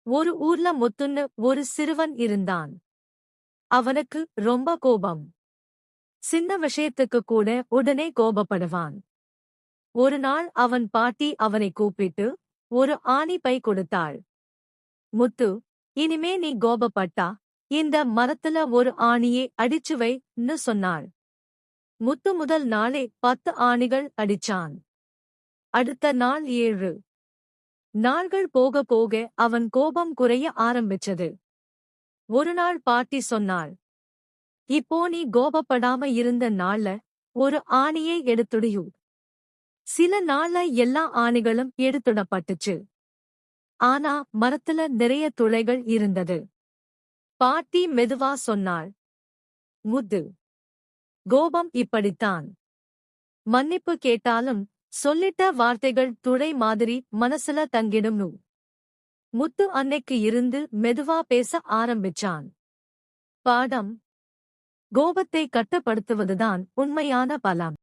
ஒரு ஊர்ல முத்துன்னு ஒரு சிறுவன் இருந்தான். அவனுக்கு ரொம்ப கோபம். சின்ன விஷயத்துக்கு கூட உடனே கோபப்படுவான். ஒரு நாள் அவன் பாட்டி அவனை கூப்பிட்டு ஒரு ஆணி பை கொடுத்தாள். முத்து, இனிமே நீ கோபப்பட்டா இந்த மரத்துல ஒரு ஆணியை அடிச்சு வைன்னு சொன்னாள். முத்து முதல் நாளே 10 ஆணிகள் அடிச்சான். அடுத்த நாள் 7. நாள்கள் போக போக அவன் கோபம் குறைய ஆரம்பிச்சது. ஒரு நாள் பாட்டி சொன்னாள், இப்போ நீ கோபப்படாம இருந்த நாள்ல ஒரு ஆணியை எடுத்துடியு. சில நாள்ல எல்லா ஆணிகளும் எடுத்துடப்பட்டுச்சு. ஆனா மரத்துல நிறைய துளைகள் இருந்தது. பாட்டி மெதுவா சொன்னாள், முத்து, கோபம் இப்படித்தான். மன்னிப்பு கேட்டாலும் சொல்லிட்ட வார்த்தைகள் துளை மாதிரி மனசுல தங்கிடும். முத்து அன்னைக்கு இருந்து மெதுவா பேச ஆரம்பிச்சான். பாடம்: கோபத்தை கட்டுப்படுத்துவதுதான் உண்மையான பலம்.